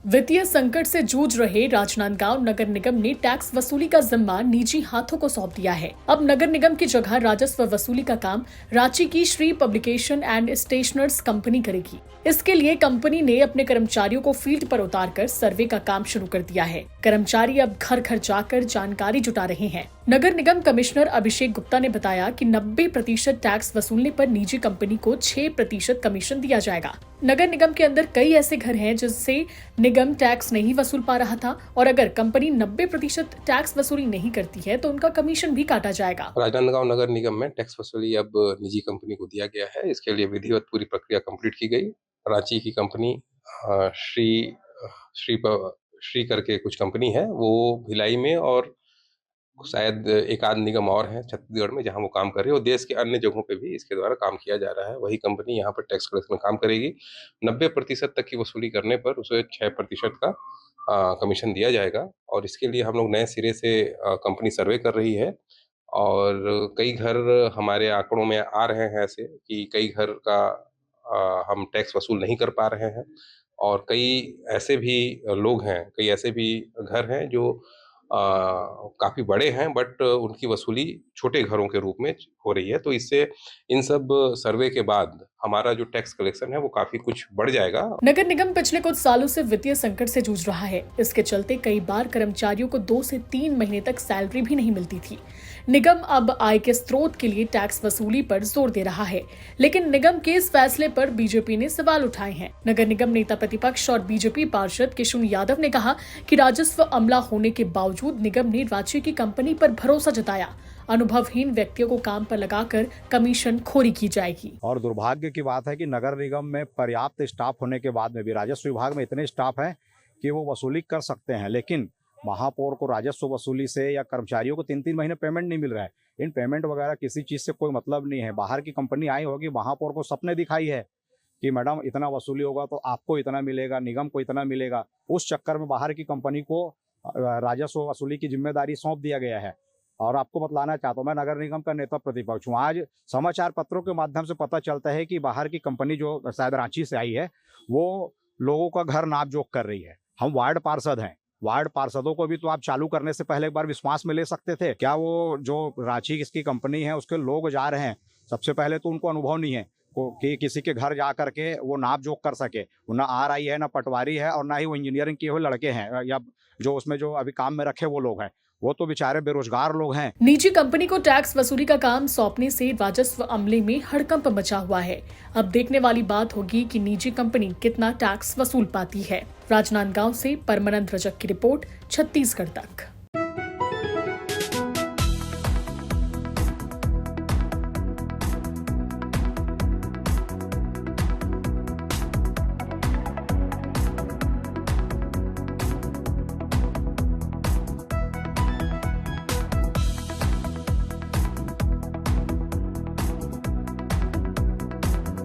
वित्तीय संकट से जूझ रहे राजनांदगांव नगर निगम ने टैक्स वसूली का जिम्मा निजी हाथों को सौंप दिया है। अब नगर निगम की जगह राजस्व वसूली का काम रांची की Shri publication and stationers company करेगी। इसके लिए कंपनी ने अपने कर्मचारियों को फील्ड पर उतारकर सर्वे का काम शुरू कर दिया है। कर्मचारी अब घर घर जाकर जानकारी जुटा रहे हैं। नगर निगम कमिश्नर अभिषेक गुप्ता ने बताया कि 90% टैक्स वसूलने पर निजी कंपनी को 6% कमीशन दिया जाएगा। नगर निगम के अंदर कई ऐसे घर हैं जिससे निगम टैक्स नहीं वसूल पा रहा था और अगर कंपनी 90% टैक्स वसूली नहीं करती है तो उनका कमीशन भी काटा जाएगा। राजनांदगांव नगर निगम में टैक्स वसूली अब निजी कंपनी को दिया गया है। इसके लिए विधिवत पूरी प्रक्रिया कंप्लीट की गई। रांची की कंपनी श्री श्री श्री करके कुछ कंपनी है, वो भिलाई में और शायद एक आध निगम और है छत्तीसगढ़ में जहां वो काम कर रही है और देश के अन्य जगहों पे भी इसके द्वारा काम किया जा रहा है। वही कंपनी यहाँ पर टैक्स कलेक्शन में काम करेगी। 90% तक की वसूली करने पर उसे 6% का कमीशन दिया जाएगा और इसके लिए हम लोग नए सिरे से कंपनी सर्वे कर रही है और कई घर हमारे आंकड़ों में आ रहे हैं ऐसे कि कई घर का हम टैक्स वसूल नहीं कर पा रहे हैं और कई ऐसे भी लोग हैं, कई ऐसे भी घर हैं जो काफ़ी बड़े हैं बट उनकी वसूली छोटे घरों के रूप में हो रही है। तो इससे इन सब सर्वे के बाद हमारा जो टैक्स कलेक्शन है वो काफ़ी कुछ बढ़ जाएगा। नगर निगम पिछले कुछ सालों से वित्तीय संकट से जूझ रहा है। इसके चलते कई बार कर्मचारियों को 2 से 3 महीने तक सैलरी भी नहीं मिलती थी। निगम अब आय के स्रोत के लिए टैक्स वसूली पर जोर दे रहा है, लेकिन निगम के इस फैसले पर बीजेपी ने सवाल उठाए हैं। नगर निगम नेता प्रतिपक्ष और बीजेपी पार्षद किशुन यादव ने कहा कि राजस्व अमला होने के बावजूद निगम ने राज्य की कंपनी पर भरोसा जताया। अनुभवहीन व्यक्तियों को काम पर लगाकर कमीशन खोरी की जाएगी। और दुर्भाग्य की बात है कि नगर निगम में पर्याप्त स्टाफ होने के बाद में भी राजस्व विभाग में इतने स्टाफ हैं कि वो वसूली कर सकते हैं, लेकिन महापौर को राजस्व वसूली से या कर्मचारियों को 3-3 महीने पेमेंट नहीं मिल रहा है। इन पेमेंट वगैरह किसी चीज़ से कोई मतलब नहीं है। बाहर की कंपनी आई होगी, महापौर को सपने दिखाई है कि मैडम इतना वसूली होगा तो आपको इतना मिलेगा, निगम को इतना मिलेगा। उस चक्कर में बाहर की कंपनी को राजस्व वसूली की जिम्मेदारी सौंप दिया गया है। और आपको बतलाना चाहता हूँ, मैं नगर निगम का नेता प्रतिपक्ष हूँ। आज समाचार पत्रों के माध्यम से पता चलता है कि बाहर की कंपनी जो शायद रांची से आई है वो लोगों का घर नापजोख कर रही है। हम वार्ड पार्षद हैं, वार्ड पार्षदों को भी तो आप चालू करने से पहले एक बार विश्वास में ले सकते थे। क्या वो जो रांची की कंपनी है उसके लोग जा रहे हैं, सबसे पहले तो उनको अनुभव नहीं है कि किसी के घर जा करके वो नाप जोख कर सके। ना RI है, ना पटवारी है और ना ही वो इंजीनियरिंग किए हुए लड़के हैं या जो उसमें जो अभी काम में रखे वो लोग हैं। वो तो बेचारे बेरोजगार लोग हैं। निजी कंपनी को टैक्स वसूली का काम सौंपने से राजस्व अमले में हड़कंप मचा हुआ है। अब देखने वाली बात होगी कि निजी कंपनी कितना टैक्स वसूल पाती है। राजनांदगांव से परमानंद रजक की रिपोर्ट, छत्तीसगढ़ तक।